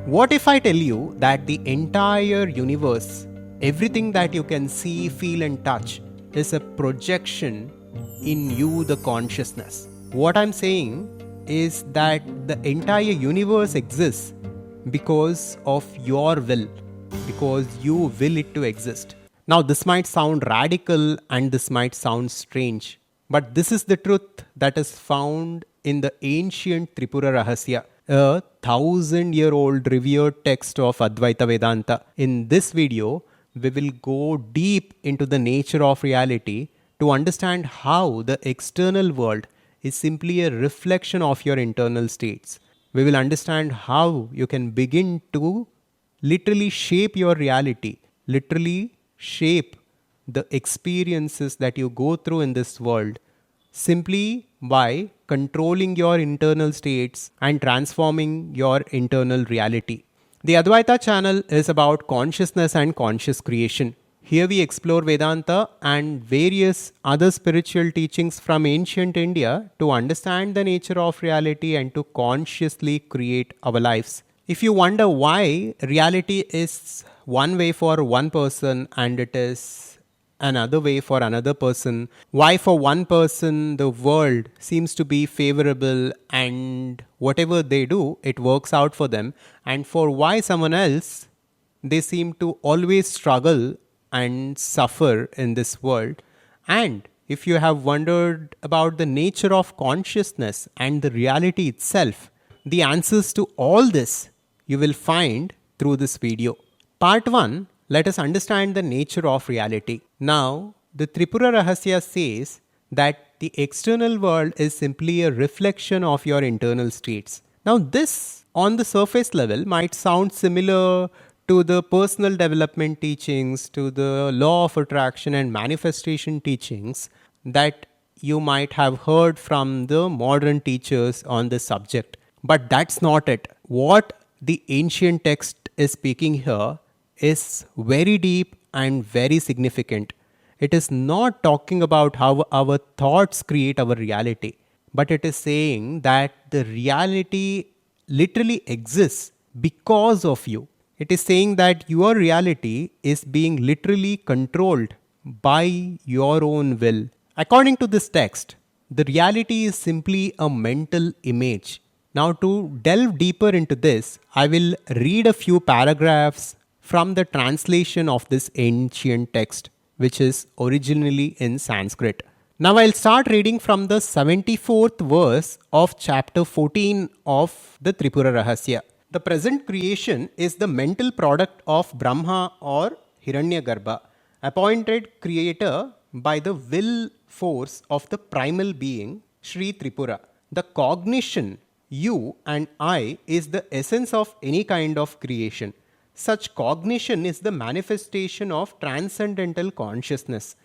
What if I tell you that the entire universe, everything that you can see, feel, and touch, is a projection in you, the consciousness? What I'm saying is that the entire universe exists because of your will, because you will it to exist. Now, this might sound radical and this might sound strange, but this is the truth that is found in the ancient Tripura Rahasya, a 1,000-year-old revered text of Adhvaitha Vedanta. In this video, we will go deep into the nature of reality to understand how the external world is simply a reflection of your internal states. We will understand how you can begin to literally shape your reality, literally shape the experiences that you go through in this world simply by controlling your internal states and transforming your internal reality. The Advaita channel is about consciousness and conscious creation. Here we explore Vedanta and various other spiritual teachings from ancient India to understand the nature of reality and to consciously create our lives. If you wonder why reality is one way for one person and it is another way for another person, why for one person the world seems to be favorable and whatever they do, it works out for them, and for why someone else, they seem to always struggle and suffer in this world. And if you have wondered about the nature of consciousness and the reality itself, the answers to all this you will find through this video. Part 1, let us understand the nature of reality. Now, the Tripura Rahasya says that the external world is simply a reflection of your internal states. Now, this on the surface level might sound similar to the personal development teachings, to the law of attraction and manifestation teachings that you might have heard from the modern teachers on this subject. But that's not it. What the ancient text is speaking here is very deep and very significant. It is not talking about how our thoughts create our reality, but it is saying that the reality literally exists because of you. It is saying that your reality is being literally controlled by your own will. According to this text, the reality is simply a mental image. Now, to delve deeper into this, I will read a few paragraphs from the translation of this ancient text, which is originally in Sanskrit. Now, I'll start reading from the 74th verse of chapter 14 of the Tripura Rahasya. The present creation is the mental product of Brahma or Hiranyagarbha, appointed creator by the will force of the primal being, Sri Tripura. The cognition, you and I, is the essence of any kind of creation. Such cognition is the manifestation of transcendental consciousness.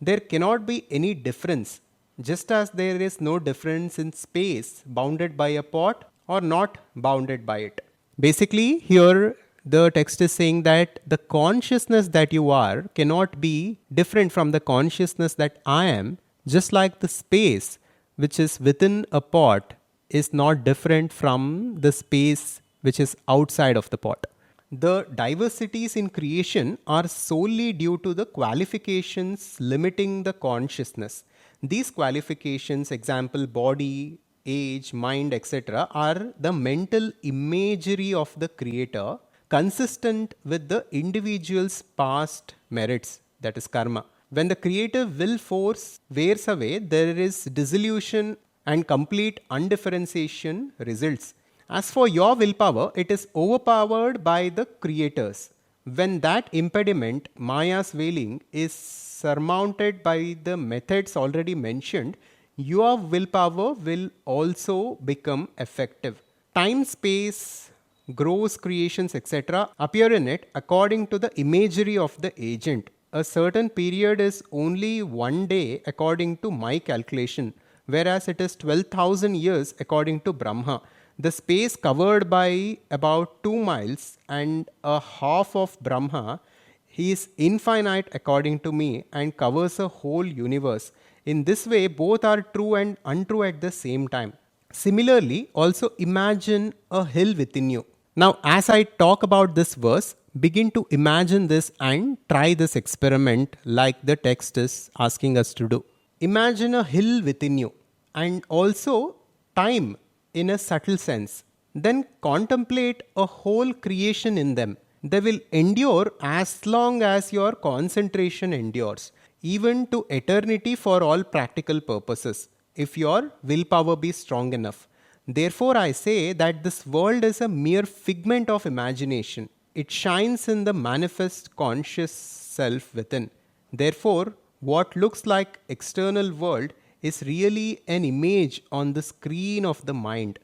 There cannot be any difference, just as there is no difference in space bounded by a pot or not bounded by it. Basically, here the text is saying that the consciousness that you are cannot be different from the consciousness that I am, just like the space which is within a pot is not different from the space which is outside of the pot. The diversities in creation are solely due to the qualifications limiting the consciousness. These qualifications, example body, age, mind, etc., are the mental imagery of the creator consistent with the individual's past merits, that is karma. When the creative will force wears away, there is dissolution and complete undifferentiation results. As for your willpower, it is overpowered by the creators. When that impediment, Maya's veiling, is surmounted by the methods already mentioned, your willpower will also become effective. Time, space, gross creations, etc. appear in it according to the imagery of the agent. A certain period is only one day according to my calculation, whereas it is 12,000 years according to Brahma. The space covered by about 2 miles and a half of Brahma, he is infinite according to me and covers a whole universe. In this way, both are true and untrue at the same time. Similarly, also imagine a hill within you. Now, as I talk about this verse, begin to imagine this and try this experiment like the text is asking us to do. Imagine a hill within you and also time in a subtle sense. Then contemplate a whole creation in them. They will endure as long as your concentration endures, even to eternity for all practical purposes, if your willpower be strong enough. Therefore, I say that this world is a mere figment of imagination. It shines in the manifest conscious self within. Therefore, what looks like external world is really an image on the screen of the mind.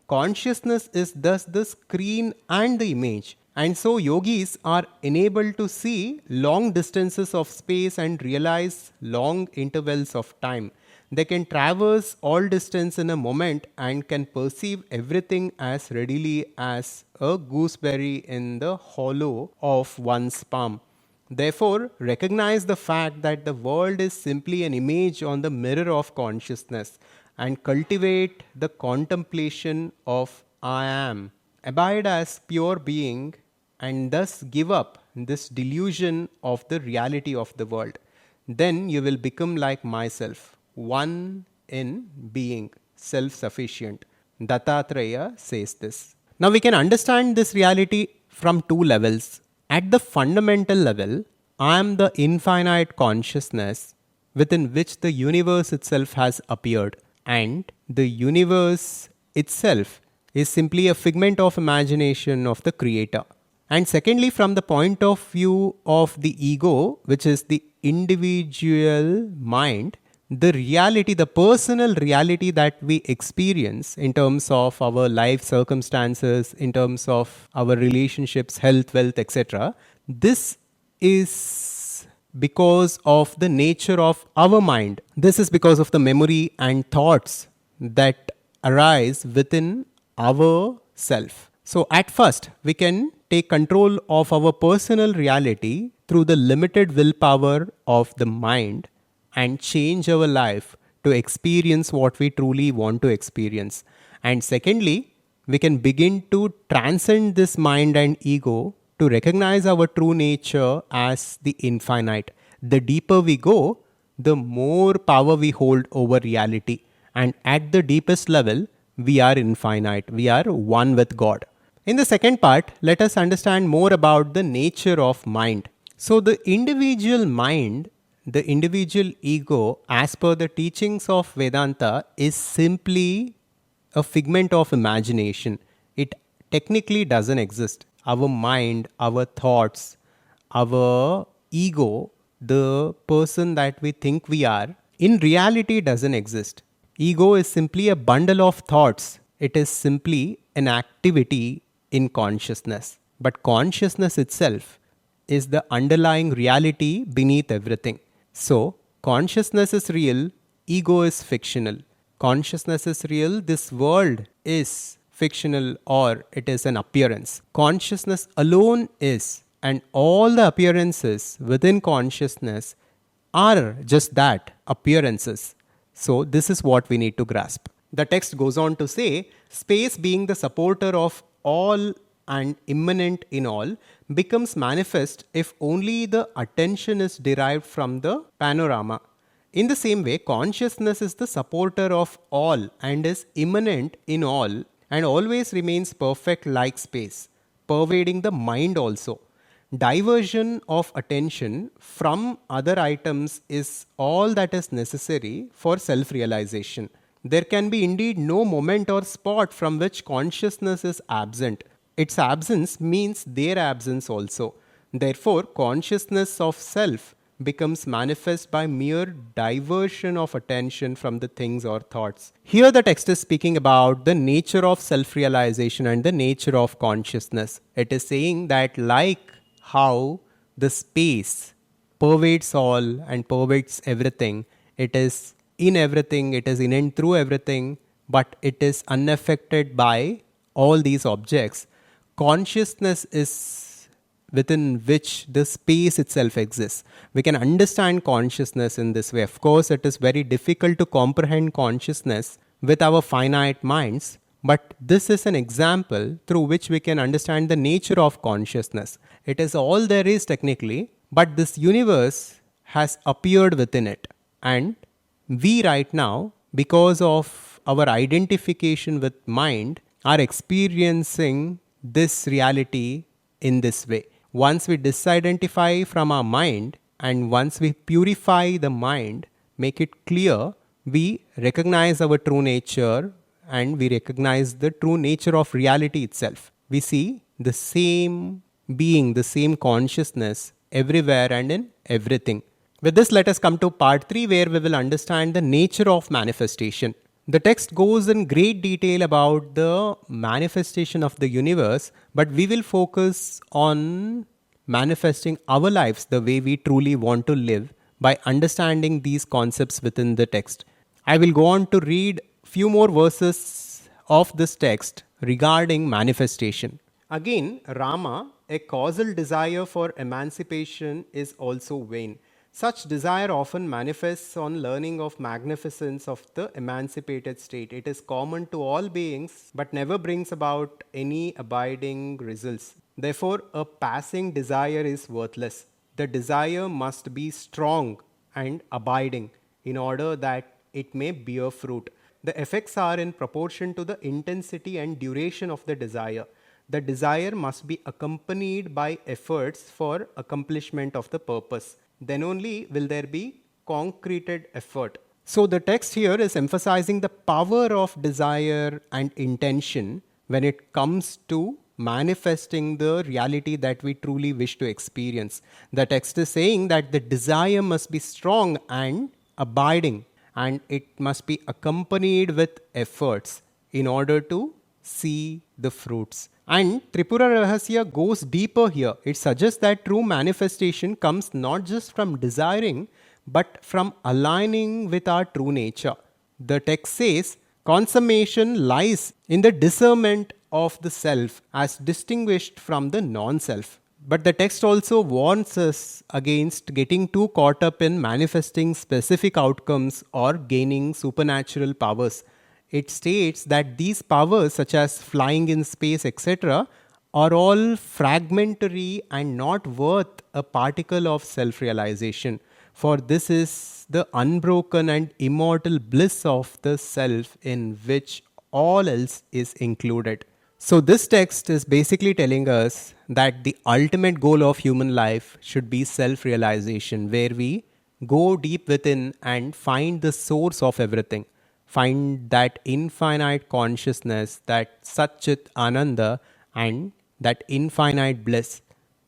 Consciousness is thus the screen and the image. And so yogis are enabled to see long distances of space and realize long intervals of time. They can traverse all distance in a moment and can perceive everything as readily as a gooseberry in the hollow of one's palm. Therefore, recognize the fact that the world is simply an image on the mirror of consciousness and cultivate the contemplation of I am. Abide as pure being and thus give up this delusion of the reality of the world. Then you will become like myself, one in being, self sufficient. Dattatreya says this. Now we can understand this reality from two levels. At the fundamental level, I am the infinite consciousness within which the universe itself has appeared, and the universe itself is simply a figment of imagination of the creator. And secondly, from the point of view of the ego, which is the individual mind, the reality, the personal reality that we experience in terms of our life circumstances, in terms of our relationships, health, wealth, etc., this is because of the nature of our mind. This is because of the memory and thoughts that arise within our self. So at first, we can take control of our personal reality through the limited willpower of the mind and change our life to experience what we truly want to experience. And secondly, we can begin to transcend this mind and ego to recognize our true nature as the infinite. The deeper we go, the more power we hold over reality. And at the deepest level, we are infinite. We are one with God. In the second part, let us understand more about the nature of mind. So the individual mind, the individual ego, as per the teachings of Vedanta, is simply a figment of imagination. It technically doesn't exist. Our mind, our thoughts, our ego, the person that we think we are, in reality doesn't exist. Ego is simply a bundle of thoughts. It is simply an activity in consciousness. But consciousness itself is the underlying reality beneath everything. So, consciousness is real, ego is fictional. Consciousness is real, this world is fictional, or it is an appearance. Consciousness alone is, and all the appearances within consciousness are just that, appearances. So, this is what we need to grasp. The text goes on to say, space being the supporter of all and immanent in all, becomes manifest if only the attention is derived from the panorama. In the same way, consciousness is the supporter of all and is immanent in all and always remains perfect like space, pervading the mind also. Diversion of attention from other items is all that is necessary for self-realization. There can be indeed no moment or spot from which consciousness is absent. Its absence means their absence also. Therefore, consciousness of self becomes manifest by mere diversion of attention from the things or thoughts. Here the text is speaking about the nature of self-realization and the nature of consciousness. It is saying that like how the space pervades all and pervades everything, it is in everything, it is in and through everything, but it is unaffected by all these objects. Consciousness is within which the space itself exists. We can understand consciousness in this way. Of course, it is very difficult to comprehend consciousness with our finite minds, But this is an example through which we can understand the nature of consciousness. It is all there is technically, but this universe has appeared within it. And we right now, because of our identification with mind, are experiencing this reality in this way. Once we disidentify from our mind and once we purify the mind, make it clear, we recognize our true nature and we recognize the true nature of reality itself. We see the same being, the same consciousness everywhere and in everything. With this, let us come to part 3, where we will understand the nature of manifestation. The text goes in great detail about the manifestation of the universe, but we will focus on manifesting our lives the way we truly want to live by understanding these concepts within the text. I will go on to read few more verses of this text regarding manifestation. Again, Rama, a causal desire for emancipation is also vain. Such desire often manifests on learning of magnificence of the emancipated state. It is common to all beings, but never brings about any abiding results. Therefore, a passing desire is worthless. The desire must be strong and abiding in order that it may bear fruit. The effects are in proportion to the intensity and duration of the desire. The desire must be accompanied by efforts for accomplishment of the purpose. Then only will there be concreted effort. So the text here is emphasizing the power of desire and intention when it comes to manifesting the reality that we truly wish to experience. The text is saying that the desire must be strong and abiding, and it must be accompanied with efforts in order to see the fruits. And Tripura Rahasya goes deeper here. It suggests that true manifestation comes not just from desiring, but from aligning with our true nature. The text says, consummation lies in the discernment of the self as distinguished from the non-self. But the text also warns us against getting too caught up in manifesting specific outcomes or gaining supernatural powers. It states that these powers, such as flying in space, etc., are all fragmentary and not worth a particle of self-realization. For this is the unbroken and immortal bliss of the self in which all else is included. So this text is basically telling us that the ultimate goal of human life should be self-realization, where we go deep within and find the source of everything. Find that infinite consciousness, that Satchit Ananda, and that infinite bliss.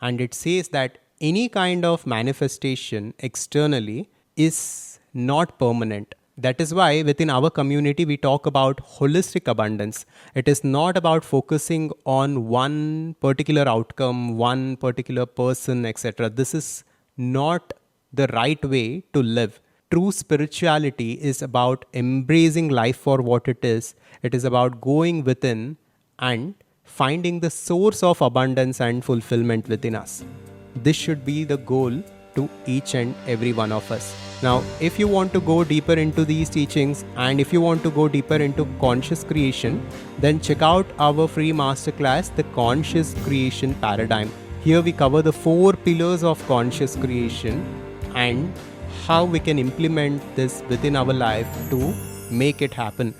And it says that any kind of manifestation externally is not permanent. That is why within our community we talk about holistic abundance. It is not about focusing on one particular outcome, one particular person, etc. This is not the right way to live. True spirituality is about embracing life for what it is. It is about going within and finding the source of abundance and fulfillment within us. This should be the goal to each and every one of us. Now, if you want to go deeper into these teachings and if you want to go deeper into conscious creation, then check out our free masterclass, The Conscious Creation Paradigm. Here we cover the 4 pillars of conscious creation and how we can implement this within our life to make it happen.